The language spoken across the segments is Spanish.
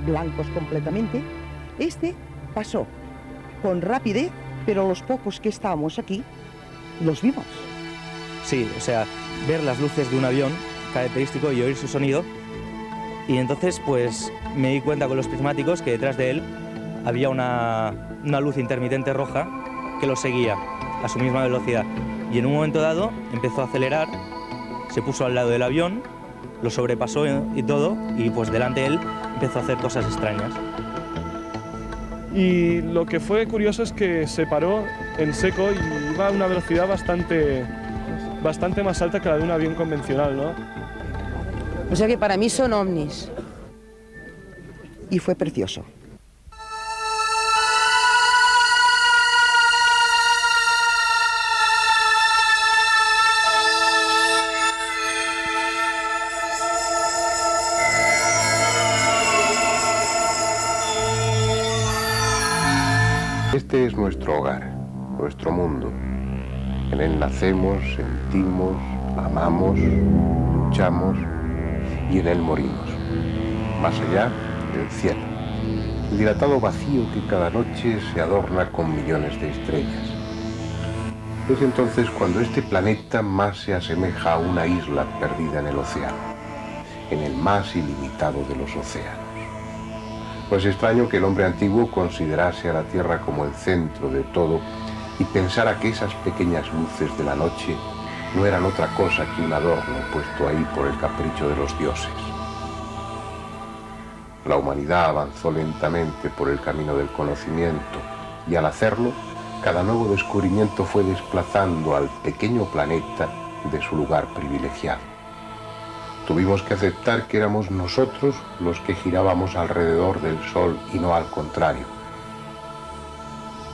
Blancos completamente. Este pasó con rapidez, pero los pocos que estábamos aquí los vimos. Sí, o sea, ver las luces de un avión característico y oír su sonido. Y entonces pues me di cuenta con los prismáticos que detrás de él había una luz intermitente roja que lo seguía a su misma velocidad. Y en un momento dado empezó a acelerar, se puso al lado del avión, lo sobrepasó y todo, y pues delante de él empezó a hacer cosas extrañas. Y lo que fue curioso es que se paró en seco y iba a una velocidad bastante más alta que la de un avión convencional, ¿no? O sea que para mí son ovnis. Y fue precioso. Este es nuestro hogar, nuestro mundo. En él nacemos, sentimos, amamos, luchamos y en él morimos. Más allá, el cielo, el dilatado vacío que cada noche se adorna con millones de estrellas. Es entonces cuando este planeta más se asemeja a una isla perdida en el océano, en el más ilimitado de los océanos. No es extraño que el hombre antiguo considerase a la Tierra como el centro de todo y pensara que esas pequeñas luces de la noche no eran otra cosa que un adorno puesto ahí por el capricho de los dioses. La humanidad avanzó lentamente por el camino del conocimiento y al hacerlo, cada nuevo descubrimiento fue desplazando al pequeño planeta de su lugar privilegiado. Tuvimos que aceptar que éramos nosotros los que girábamos alrededor del Sol y no al contrario.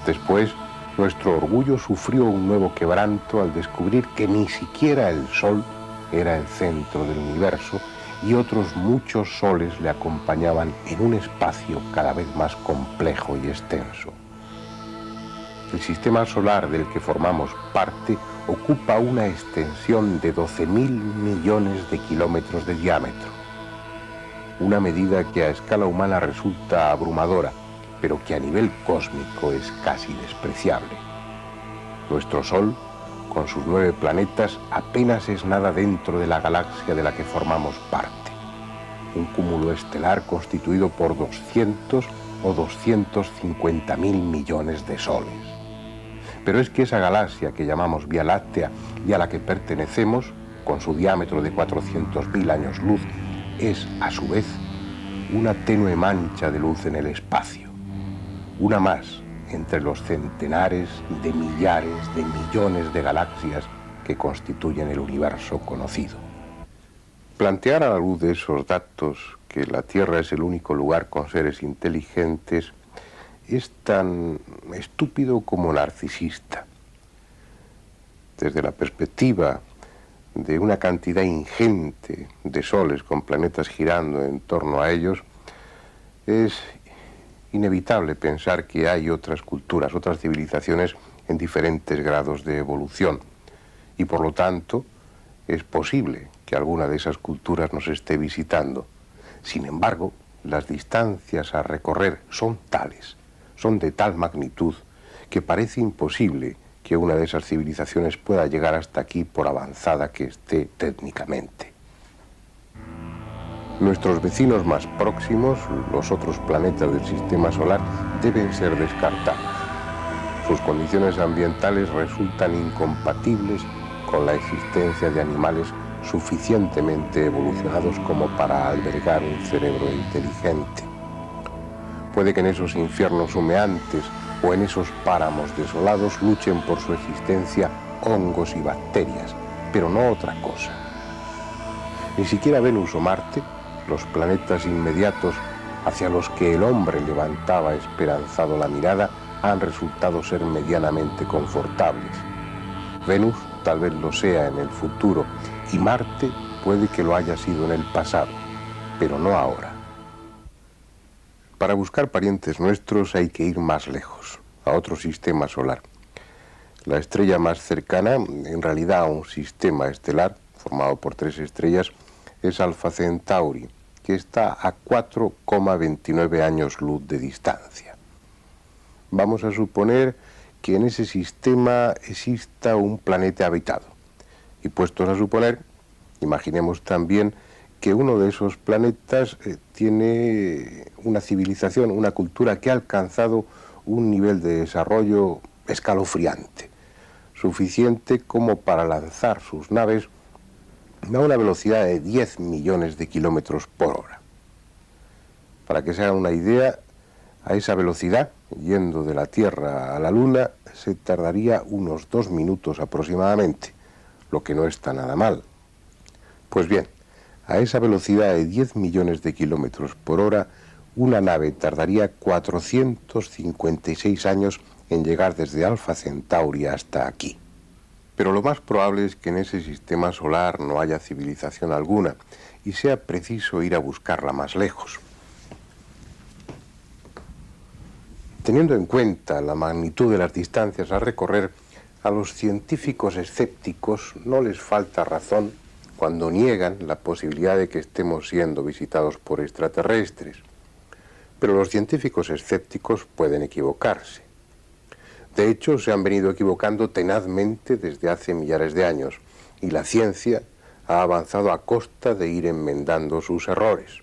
Después, nuestro orgullo sufrió un nuevo quebranto al descubrir que ni siquiera el Sol era el centro del universo y otros muchos soles le acompañaban en un espacio cada vez más complejo y extenso. El sistema solar del que formamos parte ocupa una extensión de 12.000 millones de kilómetros de diámetro. Una medida que a escala humana resulta abrumadora, pero que a nivel cósmico es casi despreciable. Nuestro Sol, con sus 9 planetas, apenas es nada dentro de la galaxia de la que formamos parte. Un cúmulo estelar constituido por 200 o 250.000 millones de soles. Pero es que esa galaxia que llamamos Vía Láctea y a la que pertenecemos, con su diámetro de 400.000 años luz, es, a su vez, una tenue mancha de luz en el espacio. Una más entre los centenares de millares de millones de galaxias que constituyen el universo conocido. Plantear a la luz de esos datos que la Tierra es el único lugar con seres inteligentes es tan estúpido como narcisista. Desde la perspectiva de una cantidad ingente de soles con planetas girando en torno a ellos, es inevitable pensar que hay otras culturas, otras civilizaciones en diferentes grados de evolución. Y por lo tanto, es posible que alguna de esas culturas nos esté visitando. Sin embargo, las distancias a recorrer son tales, son de tal magnitud, que parece imposible que una de esas civilizaciones pueda llegar hasta aquí por avanzada que esté técnicamente. Nuestros vecinos más próximos, los otros planetas del sistema solar, deben ser descartados. Sus condiciones ambientales resultan incompatibles con la existencia de animales suficientemente evolucionados como para albergar un cerebro inteligente. Puede que en esos infiernos humeantes o en esos páramos desolados luchen por su existencia hongos y bacterias, pero no otra cosa. Ni siquiera Venus o Marte, los planetas inmediatos hacia los que el hombre levantaba esperanzado la mirada, han resultado ser medianamente confortables. Venus tal vez lo sea en el futuro y Marte puede que lo haya sido en el pasado, pero no ahora. Para buscar parientes nuestros hay que ir más lejos, a otro sistema solar. La estrella más cercana, en realidad a un sistema estelar formado por 3 estrellas, es Alpha Centauri, que está a 4,29 años luz de distancia. Vamos a suponer que en ese sistema exista un planeta habitado. Y puestos a suponer, imaginemos también que uno de esos planetas tiene una civilización, una cultura que ha alcanzado un nivel de desarrollo escalofriante, suficiente como para lanzar sus naves a una velocidad de 10 millones de kilómetros por hora. Para que se hagan una idea, a esa velocidad, yendo de la Tierra a la Luna, se tardaría unos 2 minutos aproximadamente, lo que no está nada mal. Pues bien, a esa velocidad de 10 millones de kilómetros por hora, una nave tardaría 456 años en llegar desde Alpha Centauri hasta aquí. Pero lo más probable es que en ese sistema solar no haya civilización alguna y sea preciso ir a buscarla más lejos. Teniendo en cuenta la magnitud de las distancias a recorrer, a los científicos escépticos no les falta razón cuando niegan la posibilidad de que estemos siendo visitados por extraterrestres. Pero los científicos escépticos pueden equivocarse. De hecho, se han venido equivocando tenazmente desde hace millares de años, y la ciencia ha avanzado a costa de ir enmendando sus errores.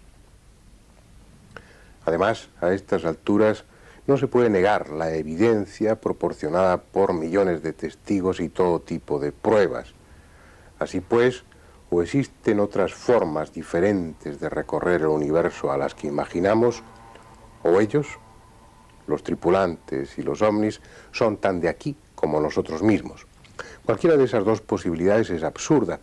Además, a estas alturas no se puede negar la evidencia proporcionada por millones de testigos y todo tipo de pruebas. Así pues, o existen otras formas diferentes de recorrer el universo a las que imaginamos, o ellos, los tripulantes y los ovnis, son tan de aquí como nosotros mismos. Cualquiera de esas dos posibilidades es absurda,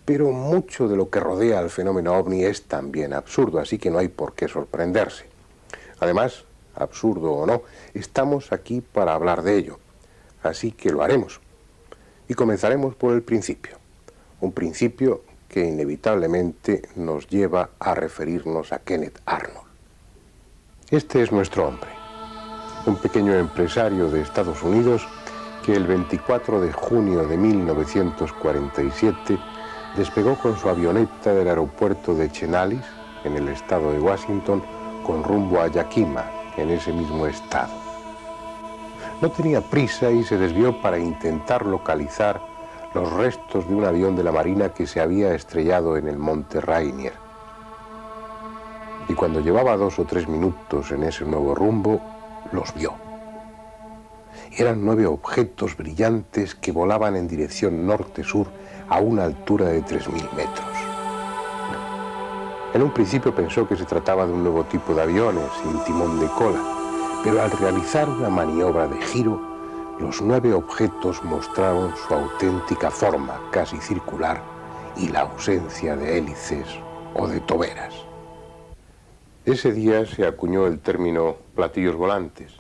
pero mucho de lo que rodea al fenómeno ovni es también absurdo, así que no hay por qué sorprenderse. Además, absurdo o no, estamos aquí para hablar de ello, así que lo haremos. Y comenzaremos por el principio, un principio que inevitablemente nos lleva a referirnos a Kenneth Arnold. Este es nuestro hombre, un pequeño empresario de Estados Unidos que el 24 de junio de 1947 despegó con su avioneta del aeropuerto de Chenalis, en el estado de Washington, con rumbo a Yakima, en ese mismo estado. No tenía prisa y se desvió para intentar localizar los restos de un avión de la Marina que se había estrellado en el monte Rainier. Y cuando llevaba 2 o 3 minutos en ese nuevo rumbo, los vio. Eran 9 objetos brillantes que volaban en dirección norte-sur a una altura de 3.000 metros. En un principio pensó que se trataba de un nuevo tipo de aviones sin timón de cola, pero al realizar una maniobra de giro, los 9 objetos mostraron su auténtica forma, casi circular, y la ausencia de hélices o de toberas. Ese día se acuñó el término platillos volantes,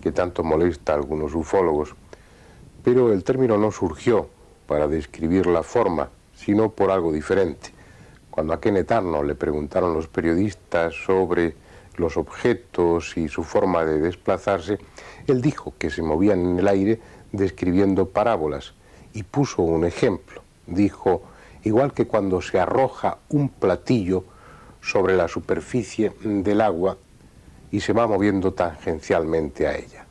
que tanto molesta a algunos ufólogos, pero el término no surgió para describir la forma, sino por algo diferente. Cuando a Kenneth Arnold le preguntaron los periodistas sobre los objetos y su forma de desplazarse, él dijo que se movían en el aire describiendo parábolas y puso un ejemplo. Dijo, igual que cuando se arroja un platillo sobre la superficie del agua y se va moviendo tangencialmente a ella.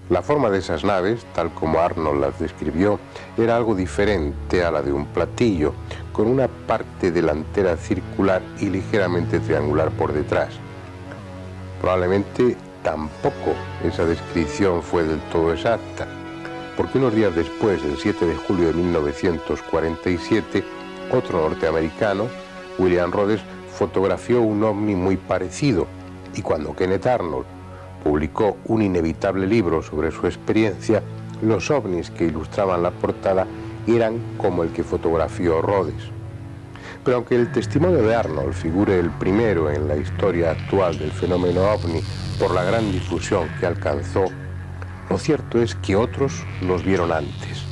La forma de esas naves, tal como Arnold las describió, era algo diferente a la de un platillo, con una parte delantera circular y ligeramente triangular por detrás. Probablemente tampoco esa descripción fue del todo exacta, porque unos días después, el 7 de julio de 1947, otro norteamericano, William Rhodes, fotografió un ovni muy parecido, y cuando Kenneth Arnold publicó un inevitable libro sobre su experiencia, los ovnis que ilustraban la portada eran como el que fotografió Rhodes. Pero aunque el testimonio de Arnold figure el primero en la historia actual del fenómeno ovni por la gran difusión que alcanzó, lo cierto es que otros los vieron antes.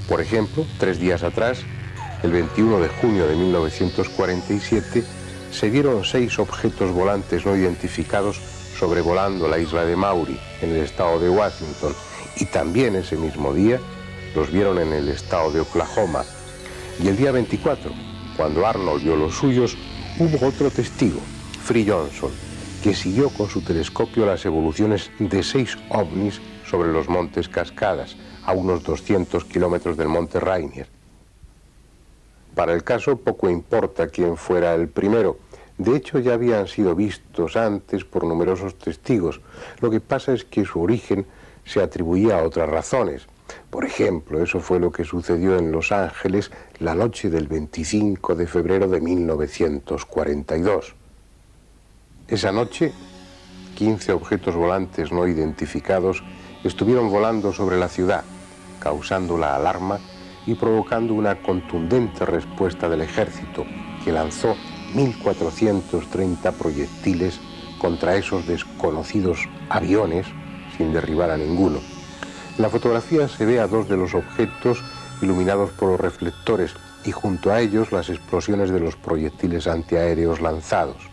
Por ejemplo, 3 días atrás, el 21 de junio de 1947, se vieron 6 objetos volantes no identificados sobrevolando la isla de Maury, en el estado de Washington, Y también ese mismo día los vieron en el estado de Oklahoma. Y el día 24, cuando Arnold vio los suyos, hubo otro testigo, Free Johnson, que siguió con su telescopio las evoluciones de 6 ovnis sobre los montes Cascadas, a unos 200 kilómetros del monte Rainier. Para el caso poco importa quién fuera el primero. De hecho, ya habían sido vistos antes por numerosos testigos. Lo que pasa es que su origen se atribuía a otras razones. Por ejemplo, eso fue lo que sucedió en Los Ángeles la noche del 25 de febrero de 1942. Esa noche, 15 objetos volantes no identificados estuvieron volando sobre la ciudad, causando la alarma y provocando una contundente respuesta del ejército, que lanzó 1.430 proyectiles contra esos desconocidos aviones sin derribar a ninguno. En la fotografía se ve a 2 de los objetos iluminados por los reflectores y junto a ellos las explosiones de los proyectiles antiaéreos lanzados.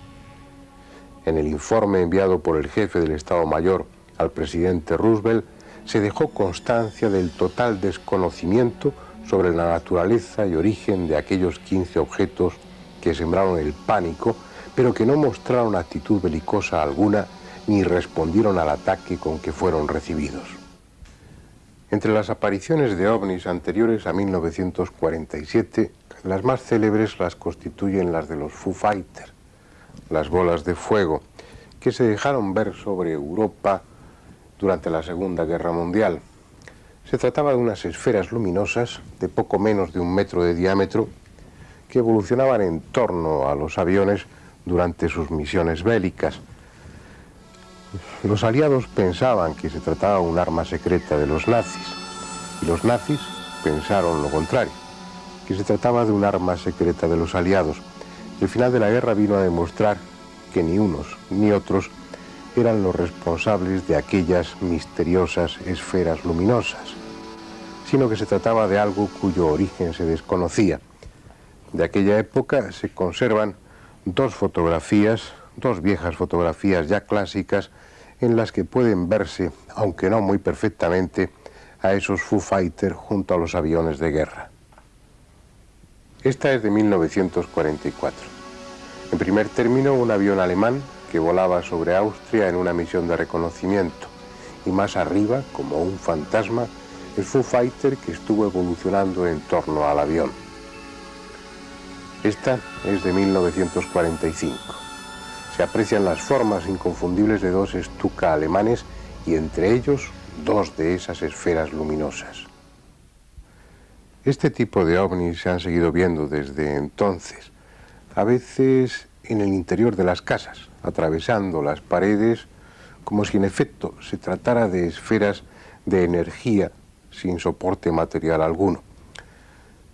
En el informe enviado por el jefe del Estado Mayor al presidente Roosevelt se dejó constancia del total desconocimiento sobre la naturaleza y origen de aquellos 15 objetos que sembraron el pánico, pero que no mostraron actitud belicosa alguna ni respondieron al ataque con que fueron recibidos. Entre las apariciones de ovnis anteriores a 1947, las más célebres las constituyen las de los Foo Fighters, las bolas de fuego, que se dejaron ver sobre Europa durante la Segunda Guerra Mundial. Se trataba de unas esferas luminosas de poco menos de 1 metro de diámetro que evolucionaban en torno a los aviones durante sus misiones bélicas. Los aliados pensaban que se trataba de un arma secreta de los nazis, y los nazis pensaron lo contrario, que se trataba de un arma secreta de los aliados. El final de la guerra vino a demostrar que ni unos ni otros eran los responsables de aquellas misteriosas esferas luminosas, sino que se trataba de algo cuyo origen se desconocía. De aquella época se conservan 2 fotografías, 2 viejas fotografías ya clásicas, en las que pueden verse, aunque no muy perfectamente, a esos Foo Fighters junto a los aviones de guerra. Esta es de 1944. En primer término, un avión alemán que volaba sobre Austria en una misión de reconocimiento, y más arriba, como un fantasma, el Foo Fighter que estuvo evolucionando en torno al avión. Esta es de 1945. Se aprecian las formas inconfundibles de 2 Stuka alemanes y entre ellos 2 de esas esferas luminosas. Este tipo de ovnis se han seguido viendo desde entonces, a veces en el interior de las casas, atravesando las paredes, como si en efecto se tratara de esferas de energía sin soporte material alguno.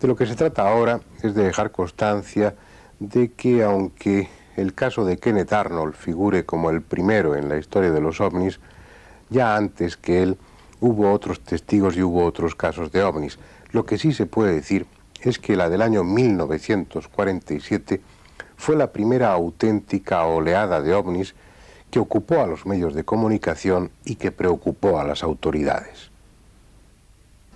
De lo que se trata ahora es de dejar constancia de que, aunque el caso de Kenneth Arnold figure como el primero en la historia de los ovnis, ya antes que él hubo otros testigos y hubo otros casos de ovnis. Lo que sí se puede decir es que la del año 1947 fue la primera auténtica oleada de ovnis que ocupó a los medios de comunicación y que preocupó a las autoridades.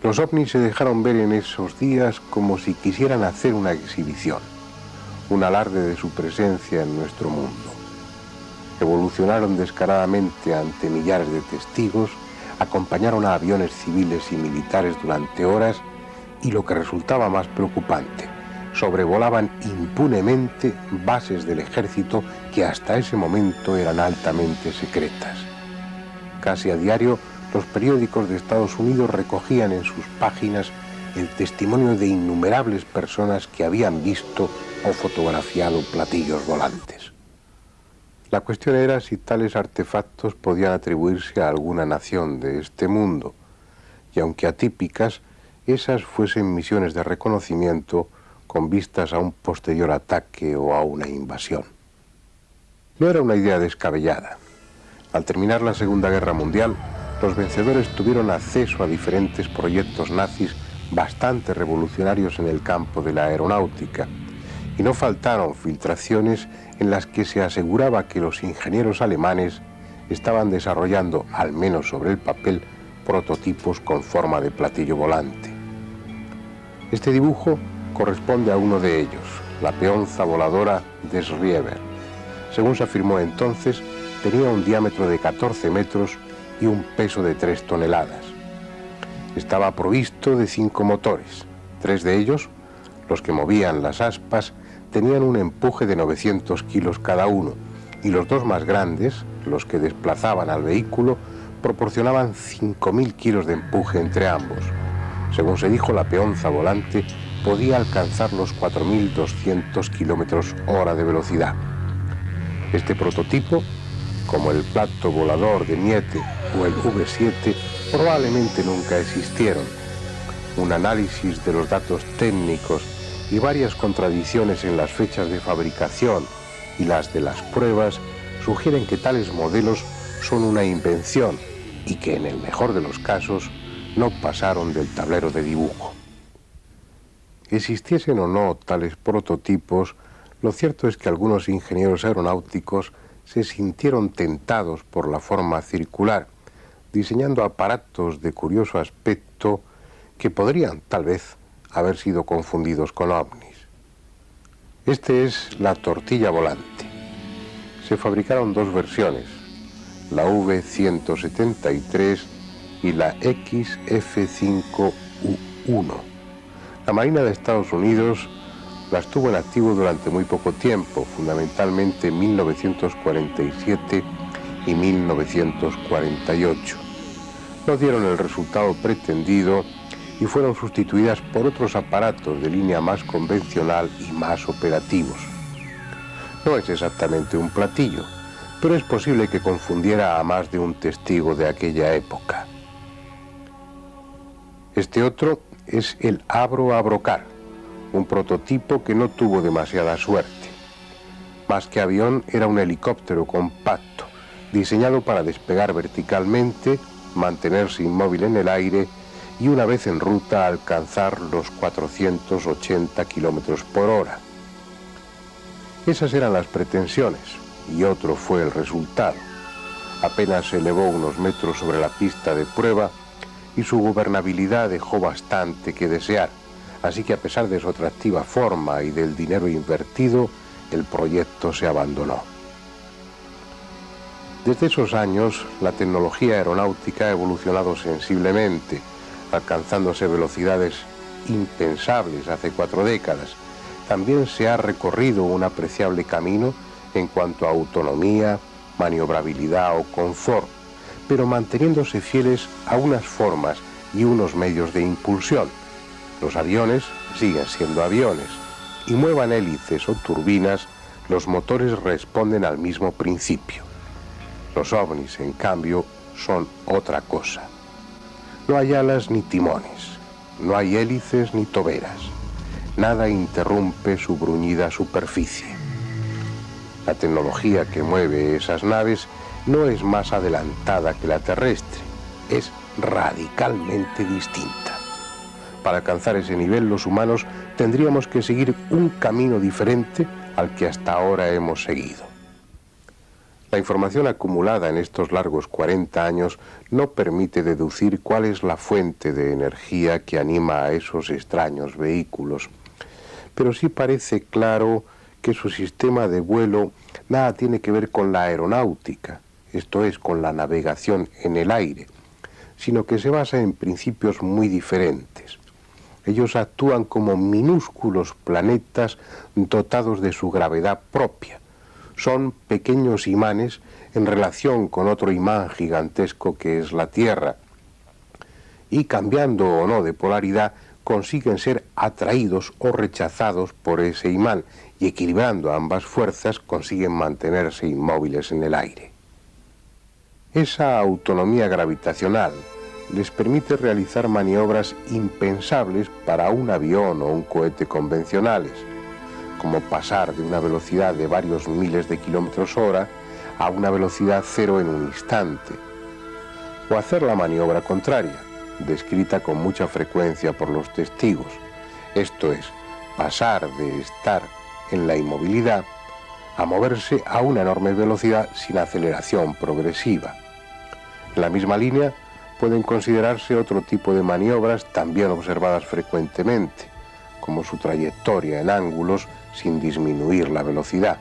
Los ovnis se dejaron ver en esos días como si quisieran hacer una exhibición, un alarde de su presencia en nuestro mundo. Evolucionaron descaradamente ante millares de testigos, acompañaron a aviones civiles y militares durante horas y, lo que resultaba más preocupante, sobrevolaban impunemente bases del ejército que hasta ese momento eran altamente secretas. Casi a diario, los periódicos de Estados Unidos recogían en sus páginas el testimonio de innumerables personas que habían visto o fotografiado platillos volantes. La cuestión era si tales artefactos podían atribuirse a alguna nación de este mundo, y aunque atípicas, esas fuesen misiones de reconocimiento con vistas a un posterior ataque o a una invasión. No era una idea descabellada. Al terminar la Segunda Guerra Mundial, los vencedores tuvieron acceso a diferentes proyectos nazis bastante revolucionarios en el campo de la aeronáutica, y no faltaron filtraciones en las que se aseguraba que los ingenieros alemanes estaban desarrollando, al menos sobre el papel, prototipos con forma de platillo volante. Este dibujo corresponde a uno de ellos, la peonza voladora de Schriever. Según se afirmó entonces, tenía un diámetro de 14 metros y un peso de 3 toneladas. Estaba provisto de 5 motores. 3 de ellos, los que movían las aspas, tenían un empuje de 900 kilos cada uno, y los 2 más grandes, los que desplazaban al vehículo, proporcionaban 5.000 kilos de empuje entre ambos. Según se dijo, la peonza volante podía alcanzar los 4.200 kilómetros hora de velocidad. Este prototipo, como el plato volador de Miete o el V7, probablemente nunca existieron. Un análisis de los datos técnicos y varias contradicciones en las fechas de fabricación y las de las pruebas sugieren que tales modelos son una invención y que en el mejor de los casos no pasaron del tablero de dibujo. Existiesen o no tales prototipos, lo cierto es que algunos ingenieros aeronáuticos se sintieron tentados por la forma circular, diseñando aparatos de curioso aspecto que podrían, tal vez, haber sido confundidos con ovnis. Este es la tortilla volante. Se fabricaron 2 versiones, la V173 y la XF5U1. La Marina de Estados Unidos las tuvo en activo durante muy poco tiempo, fundamentalmente en 1947 y 1948. No dieron el resultado pretendido y fueron sustituidas por otros aparatos de línea más convencional y más operativos. No es exactamente un platillo, pero es posible que confundiera a más de un testigo de aquella época. Este otro es el Abro-Abrocar, un prototipo que no tuvo demasiada suerte. Más que avión, era un helicóptero compacto, diseñado para despegar verticalmente, mantenerse inmóvil en el aire y una vez en ruta alcanzar los 480 kilómetros por hora. Esas eran las pretensiones y otro fue el resultado. Apenas se elevó unos metros sobre la pista de prueba y su gobernabilidad dejó bastante que desear, así que a pesar de su atractiva forma y del dinero invertido, el proyecto se abandonó. Desde esos años, la tecnología aeronáutica ha evolucionado sensiblemente, alcanzándose velocidades impensables hace 4 décadas. También se ha recorrido un apreciable camino en cuanto a autonomía, maniobrabilidad o confort, pero manteniéndose fieles a unas formas y unos medios de impulsión. Los aviones siguen siendo aviones, y muevan hélices o turbinas, los motores responden al mismo principio. Los ovnis, en cambio, son otra cosa. No hay alas ni timones, no hay hélices ni toberas. Nada interrumpe su bruñida superficie. La tecnología que mueve esas naves no es más adelantada que la terrestre, es radicalmente distinta. Para alcanzar ese nivel, los humanos tendríamos que seguir un camino diferente al que hasta ahora hemos seguido. La información acumulada en estos largos 40 años no permite deducir cuál es la fuente de energía que anima a esos extraños vehículos, pero sí parece claro que su sistema de vuelo nada tiene que ver con la aeronáutica, esto es, con la navegación en el aire, sino que se basa en principios muy diferentes. Ellos actúan como minúsculos planetas dotados de su gravedad propia. Son pequeños imanes en relación con otro imán gigantesco que es la Tierra. Y cambiando o no de polaridad, consiguen ser atraídos o rechazados por ese imán y equilibrando ambas fuerzas consiguen mantenerse inmóviles en el aire. Esa autonomía gravitacional les permite realizar maniobras impensables para un avión o un cohete convencionales, como pasar de una velocidad de varios miles de kilómetros hora a una velocidad cero en un instante, o hacer la maniobra contraria, descrita con mucha frecuencia por los testigos, esto es, pasar de estar en la inmovilidad a moverse a una enorme velocidad sin aceleración progresiva. En la misma línea, pueden considerarse otro tipo de maniobras también observadas frecuentemente, como su trayectoria en ángulos sin disminuir la velocidad.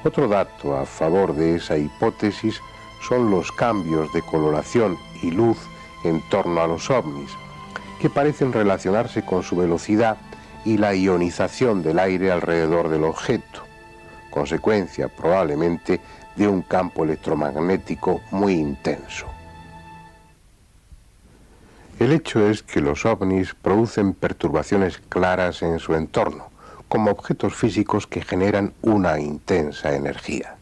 Otro dato a favor de esa hipótesis son los cambios de coloración y luz en torno a los ovnis, que parecen relacionarse con su velocidad y la ionización del aire alrededor del objeto, consecuencia probablemente de un campo electromagnético muy intenso. El hecho es que los ovnis producen perturbaciones claras en su entorno, como objetos físicos que generan una intensa energía.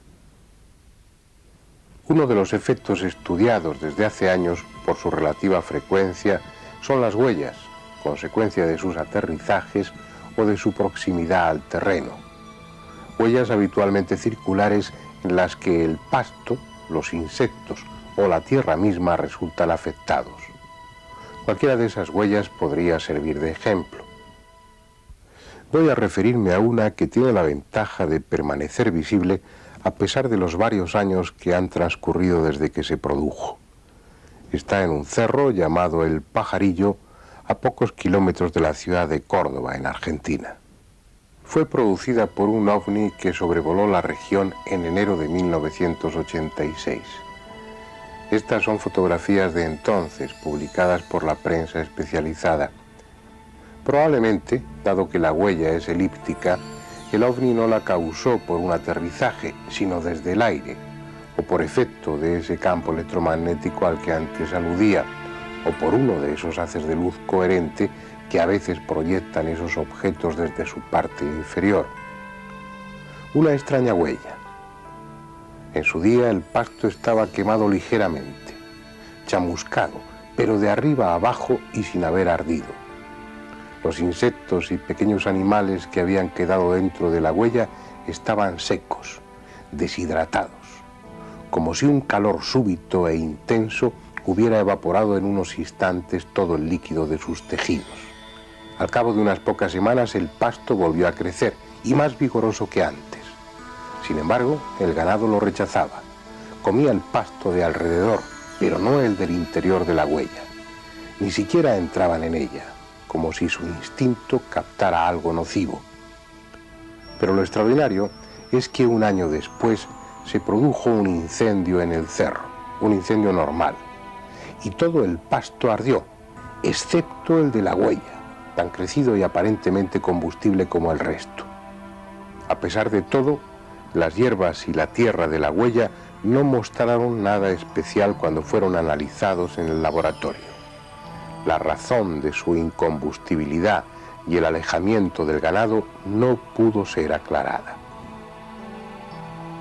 Uno de los efectos estudiados desde hace años por su relativa frecuencia son las huellas, consecuencia de sus aterrizajes o de su proximidad al terreno. Huellas habitualmente circulares en las que el pasto, los insectos o la tierra misma resultan afectados. Cualquiera de esas huellas podría servir de ejemplo. Voy a referirme a una que tiene la ventaja de permanecer visible a pesar de los varios años que han transcurrido desde que se produjo. Está en un cerro llamado El Pajarillo, a pocos kilómetros de la ciudad de Córdoba, en Argentina. Fue producida por un ovni que sobrevoló la región en enero de 1986. Estas son fotografías de entonces, publicadas por la prensa especializada. Probablemente, dado que la huella es elíptica, el ovni no la causó por un aterrizaje, sino desde el aire, o por efecto de ese campo electromagnético al que antes aludía, o por uno de esos haces de luz coherente que a veces proyectan esos objetos desde su parte inferior. Una extraña huella. En su día el pasto estaba quemado ligeramente, chamuscado, pero de arriba a abajo y sin haber ardido. Los insectos y pequeños animales que habían quedado dentro de la huella estaban secos, deshidratados, como si un calor súbito e intenso hubiera evaporado en unos instantes todo el líquido de sus tejidos. Al cabo de unas pocas semanas el pasto volvió a crecer, y más vigoroso que antes. Sin embargo, el ganado lo rechazaba. Comía el pasto de alrededor, pero no el del interior de la huella. Ni siquiera entraban en ella, como si su instinto captara algo nocivo. Pero lo extraordinario es que un año después se produjo un incendio en el cerro, un incendio normal, y todo el pasto ardió, excepto el de la huella, tan crecido y aparentemente combustible como el resto. A pesar de todo, las hierbas y la tierra de la huella no mostraron nada especial cuando fueron analizados en el laboratorio. La razón de su incombustibilidad y el alejamiento del ganado no pudo ser aclarada.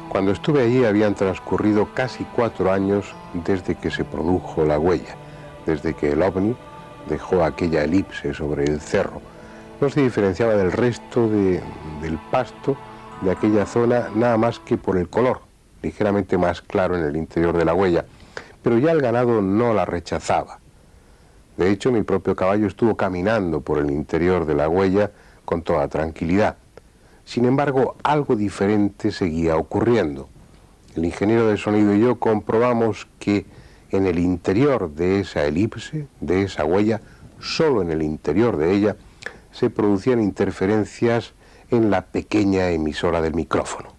Cuando estuve allí habían transcurrido casi 4 años desde que se produjo la huella, desde que el ovni dejó aquella elipse sobre el cerro. No se diferenciaba del resto del pasto de aquella zona nada más que por el color, ligeramente más claro en el interior de la huella, pero ya el ganado no la rechazaba. De hecho, mi propio caballo estuvo caminando por el interior de la huella con toda tranquilidad. Sin embargo, algo diferente seguía ocurriendo. El ingeniero de sonido y yo comprobamos que en el interior de esa elipse, de esa huella, solo en el interior de ella, se producían interferencias en la pequeña emisora del micrófono.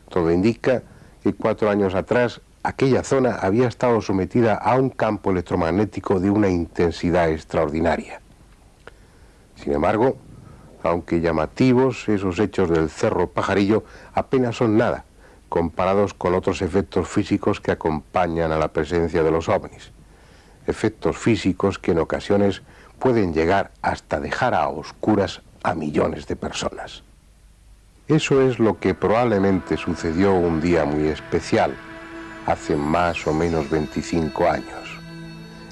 Todo indica que 4 años atrás aquella zona había estado sometida a un campo electromagnético de una intensidad extraordinaria. Sin embargo, aunque llamativos, esos hechos del Cerro Pajarillo apenas son nada, comparados con otros efectos físicos que acompañan a la presencia de los ovnis. Efectos físicos que en ocasiones pueden llegar hasta dejar a oscuras a millones de personas. Eso es lo que probablemente sucedió un día muy especial, hace más o menos 25 años,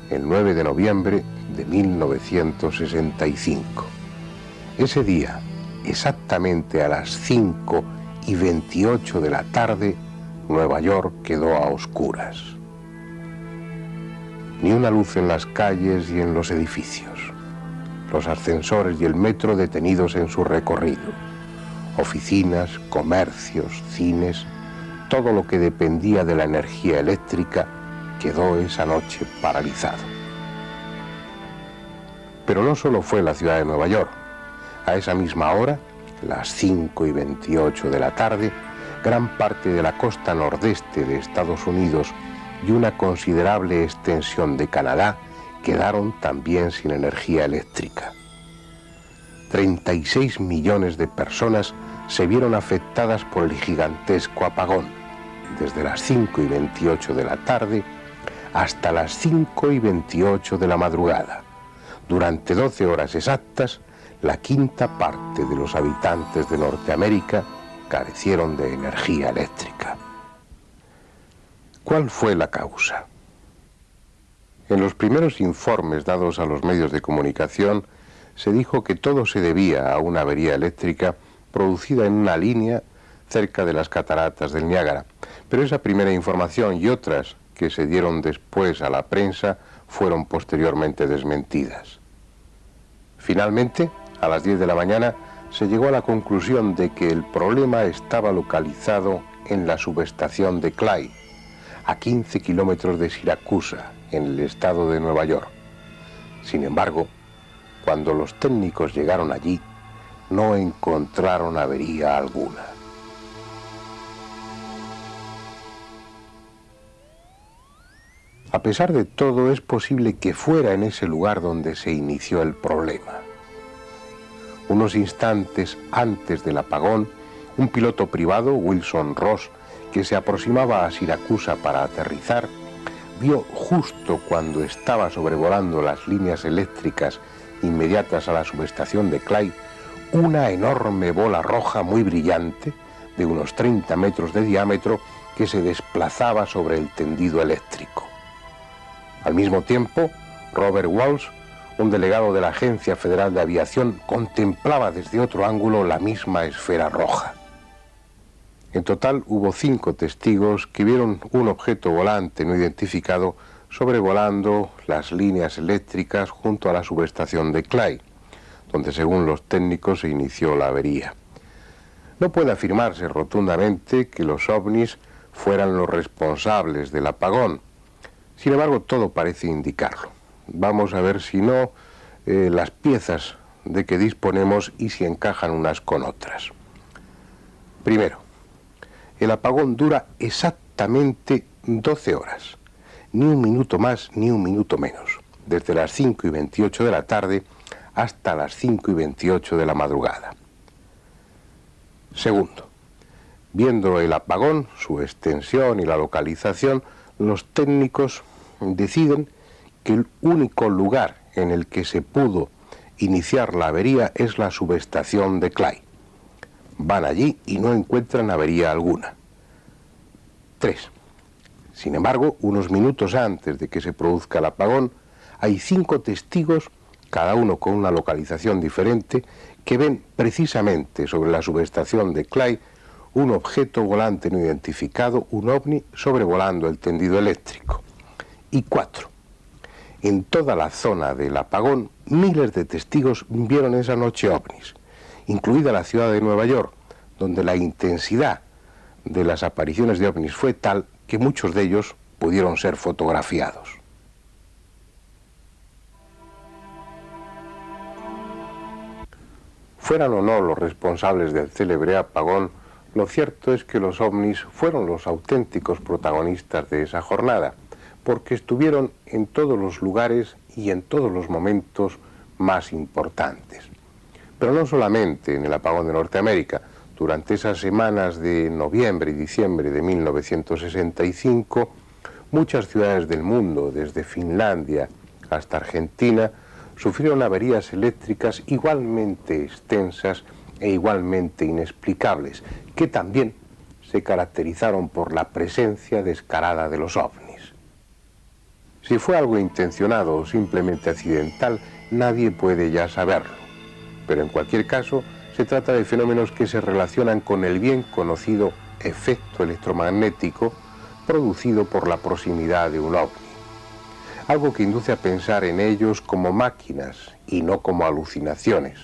el 9 de noviembre de 1965. Ese día, exactamente a las 5:28 de la tarde, Nueva York quedó a oscuras. Ni una luz en las calles y en los edificios. Los ascensores y el metro detenidos en su recorrido. Oficinas, comercios, cines, todo lo que dependía de la energía eléctrica quedó esa noche paralizado. Pero no solo fue la ciudad de Nueva York. A esa misma hora, las 5:28 de la tarde, gran parte de la costa nordeste de Estados Unidos y una considerable extensión de Canadá quedaron también sin energía eléctrica. 36 millones de personas se vieron afectadas por el gigantesco apagón, desde las 5:28 de la tarde hasta las 5:28 de la madrugada. Durante 12 horas exactas, la quinta parte de los habitantes de Norteamérica carecieron de energía eléctrica. ¿Cuál fue la causa? En los primeros informes dados a los medios de comunicación se dijo que todo se debía a una avería eléctrica producida en una línea cerca de las cataratas del Niágara, pero esa primera información y otras que se dieron después a la prensa fueron posteriormente desmentidas. Finalmente, a las 10 de la mañana, se llegó a la conclusión de que el problema estaba localizado en la subestación de Clyde, a 15 kilómetros de Siracusa, en el estado de Nueva York. Sin embargo, cuando los técnicos llegaron allí, no encontraron avería alguna. A pesar de todo, es posible que fuera en ese lugar donde se inició el problema. Unos instantes antes del apagón, un piloto privado, Wilson Ross, que se aproximaba a Siracusa para aterrizar, vio justo cuando estaba sobrevolando las líneas eléctricas inmediatas a la subestación de Clyde una enorme bola roja muy brillante de unos 30 metros de diámetro que se desplazaba sobre el tendido eléctrico. Al mismo tiempo, Robert Walsh, un delegado de la Agencia Federal de Aviación, contemplaba desde otro ángulo la misma esfera roja. En total hubo 5 testigos que vieron un objeto volante no identificado sobrevolando las líneas eléctricas junto a la subestación de Clyde, donde según los técnicos se inició la avería. No puede afirmarse rotundamente que los ovnis fueran los responsables del apagón. Sin embargo, todo parece indicarlo. Vamos a ver si no las piezas de que disponemos y si encajan unas con otras. Primero, el apagón dura exactamente 12 horas, ni un minuto más ni un minuto menos, desde las 5:28 de la tarde hasta las 5:28 de la madrugada. Segundo, viendo el apagón, su extensión y la localización, los técnicos deciden que el único lugar en el que se pudo iniciar la avería es la subestación de Clyde. Van allí y no encuentran avería alguna. 3. Sin embargo, unos minutos antes de que se produzca el apagón, hay 5 testigos, cada uno con una localización diferente, que ven precisamente sobre la subestación de Clyde un objeto volante no identificado, un ovni, sobrevolando el tendido eléctrico. Y 4. En toda la zona del apagón, miles de testigos vieron esa noche ovnis, incluida la ciudad de Nueva York, donde la intensidad de las apariciones de ovnis fue tal que muchos de ellos pudieron ser fotografiados. Fueran o no los responsables del célebre apagón, lo cierto es que los ovnis fueron los auténticos protagonistas de esa jornada, porque estuvieron en todos los lugares y en todos los momentos más importantes. Pero no solamente en el apagón de Norteamérica. Durante esas semanas de noviembre y diciembre de 1965, muchas ciudades del mundo, desde Finlandia hasta Argentina, sufrieron averías eléctricas igualmente extensas e igualmente inexplicables, que también se caracterizaron por la presencia descarada de los ovnis. Si fue algo intencionado o simplemente accidental, nadie puede ya saberlo. Pero en cualquier caso, se trata de fenómenos que se relacionan con el bien conocido efecto electromagnético producido por la proximidad de un ovni. Algo que induce a pensar en ellos como máquinas y no como alucinaciones.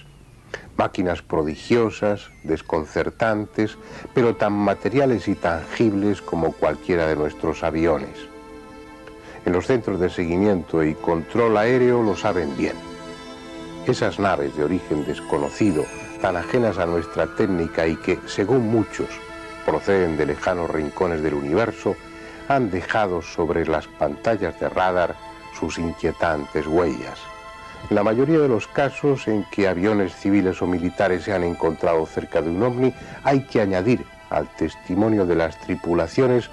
Máquinas prodigiosas, desconcertantes, pero tan materiales y tangibles como cualquiera de nuestros aviones. En los centros de seguimiento y control aéreo lo saben bien. Esas naves de origen desconocido, tan ajenas a nuestra técnica y que, según muchos, proceden de lejanos rincones del universo, han dejado sobre las pantallas de radar sus inquietantes huellas. En la mayoría de los casos en que aviones civiles o militares se han encontrado cerca de un ovni, hay que añadir al testimonio de las tripulaciones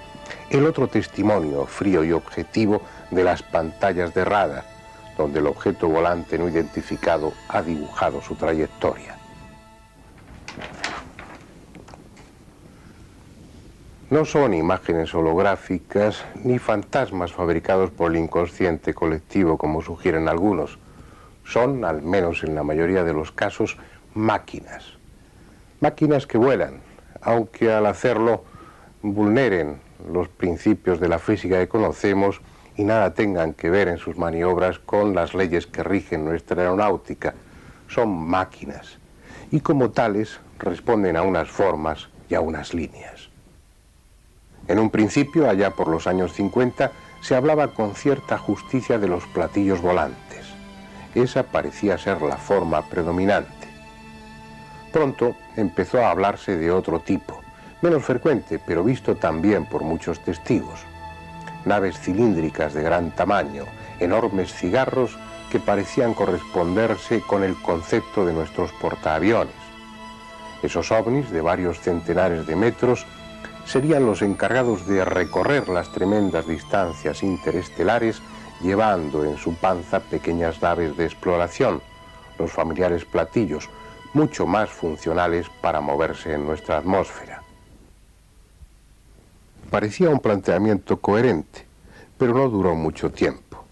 el otro testimonio frío y objetivo de las pantallas de radar, donde el objeto volante no identificado ha dibujado su trayectoria. No son imágenes holográficas ni fantasmas fabricados por el inconsciente colectivo, como sugieren algunos. Son, al menos en la mayoría de los casos, máquinas. Máquinas que vuelan, aunque al hacerlo vulneren los principios de la física que conocemos y nada tengan que ver en sus maniobras con las leyes que rigen nuestra aeronáutica. Son máquinas y como tales responden a unas formas y a unas líneas. En un principio, allá por los años 50, se hablaba con cierta justicia de los platillos volantes. Esa parecía ser la forma predominante. Pronto empezó a hablarse de otro tipo, menos frecuente, pero visto también por muchos testigos. Naves cilíndricas de gran tamaño, enormes cigarros que parecían corresponderse con el concepto de nuestros portaaviones. Esos ovnis de varios centenares de metros serían los encargados de recorrer las tremendas distancias interestelares, llevando en su panza pequeñas naves de exploración, los familiares platillos, mucho más funcionales para moverse en nuestra atmósfera. Parecía un planteamiento coherente, pero no duró mucho tiempo.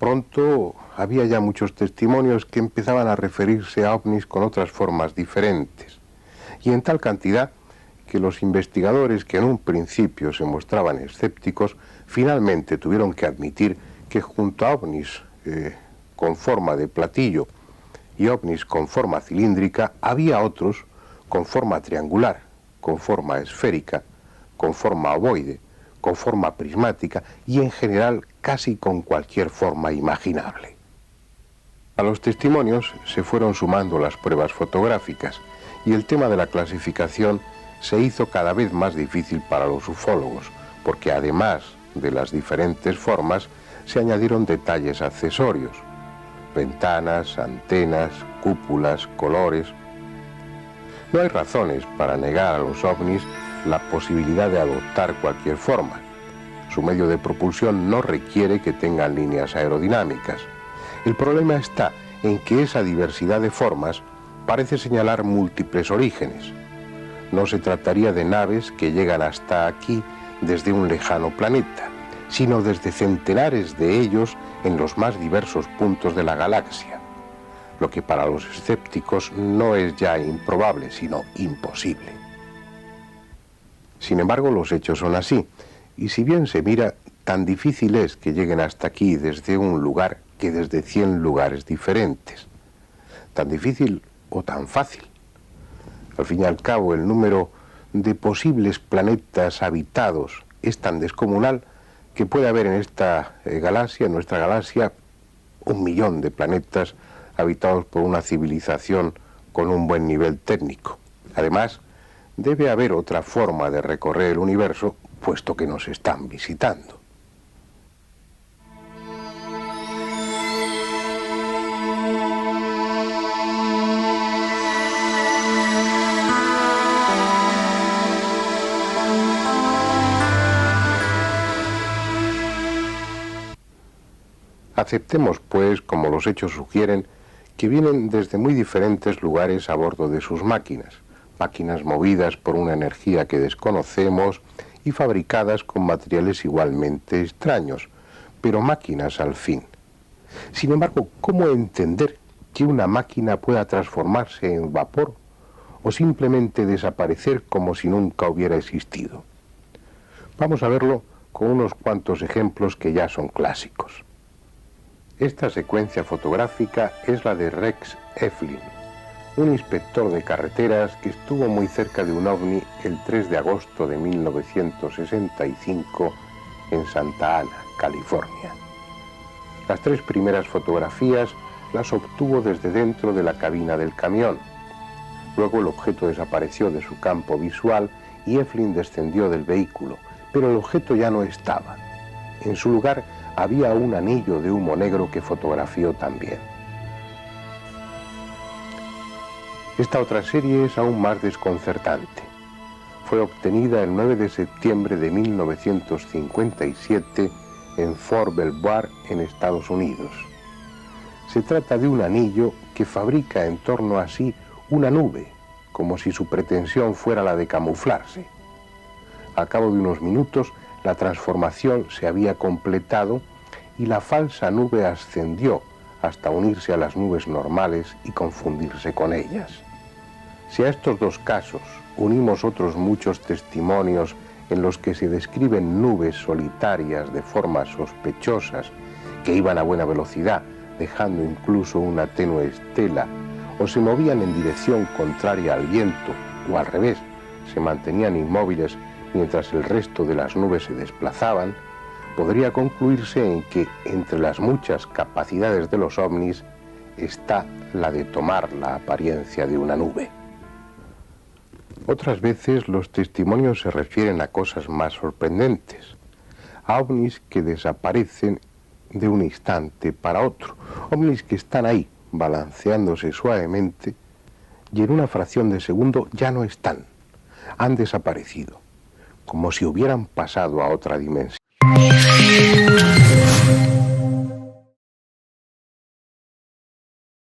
Pronto había ya muchos testimonios que empezaban a referirse a ovnis con otras formas diferentes, y en tal cantidad que los investigadores que en un principio se mostraban escépticos, finalmente tuvieron que admitir que junto a ovnis con forma de platillo y ovnis con forma cilíndrica, había otros con forma triangular, con forma esférica, con forma ovoide, con forma prismática y en general casi con cualquier forma imaginable. A los testimonios se fueron sumando las pruebas fotográficas y el tema de la clasificación se hizo cada vez más difícil para los ufólogos, porque además de las diferentes formas, se añadieron detalles accesorios: ventanas, antenas, cúpulas, colores. No hay razones para negar a los ovnis la posibilidad de adoptar cualquier forma. Su medio de propulsión no requiere que tengan líneas aerodinámicas. El problema está en que esa diversidad de formas parece señalar múltiples orígenes. No se trataría de naves que llegan hasta aquí desde un lejano planeta, sino desde centenares de ellos en los más diversos puntos de la galaxia, lo que para los escépticos no es ya improbable, sino imposible. Sin embargo, los hechos son así, y si bien se mira, tan difícil es que lleguen hasta aquí desde un lugar que desde 100 lugares diferentes. Tan difícil o tan fácil. Al fin y al cabo, el número de posibles planetas habitados es tan descomunal que puede haber en esta galaxia, en nuestra galaxia, 1 millón de planetas habitados por una civilización con un buen nivel técnico. Además, debe haber otra forma de recorrer el universo, puesto que nos están visitando. Aceptemos, pues, como los hechos sugieren, que vienen desde muy diferentes lugares a bordo de sus máquinas movidas por una energía que desconocemos y fabricadas con materiales igualmente extraños, pero máquinas al fin. Sin embargo, ¿cómo entender que una máquina pueda transformarse en vapor o simplemente desaparecer como si nunca hubiera existido? Vamos a verlo con unos cuantos ejemplos que ya son clásicos. Esta secuencia fotográfica es la de Rex Eflin, un inspector de carreteras que estuvo muy cerca de un ovni el 3 de agosto de 1965 en Santa Ana. California. Las 3 primeras fotografías las obtuvo desde dentro de la cabina del camión. Luego el objeto desapareció de su campo visual y Evelyn descendió del vehículo, pero el objeto ya no estaba. En su lugar había un anillo de humo negro que fotografió también. Esta otra serie es aún más desconcertante. Fue obtenida el 9 de septiembre de 1957 en Fort Belvoir, en Estados Unidos. Se trata de un anillo que fabrica en torno a sí una nube, como si su pretensión fuera la de camuflarse. Al cabo de unos minutos, la transformación se había completado y la falsa nube ascendió hasta unirse a las nubes normales y confundirse con ellas. Si a estos 2 casos unimos otros muchos testimonios en los que se describen nubes solitarias de formas sospechosas que iban a buena velocidad, dejando incluso una tenue estela, o se movían en dirección contraria al viento, o al revés, se mantenían inmóviles mientras el resto de las nubes se desplazaban, podría concluirse en que entre las muchas capacidades de los ovnis está la de tomar la apariencia de una nube. Otras veces los testimonios se refieren a cosas más sorprendentes, a ovnis que desaparecen de un instante para otro, ovnis que están ahí, balanceándose suavemente, y en una fracción de segundo ya no están, han desaparecido, como si hubieran pasado a otra dimensión.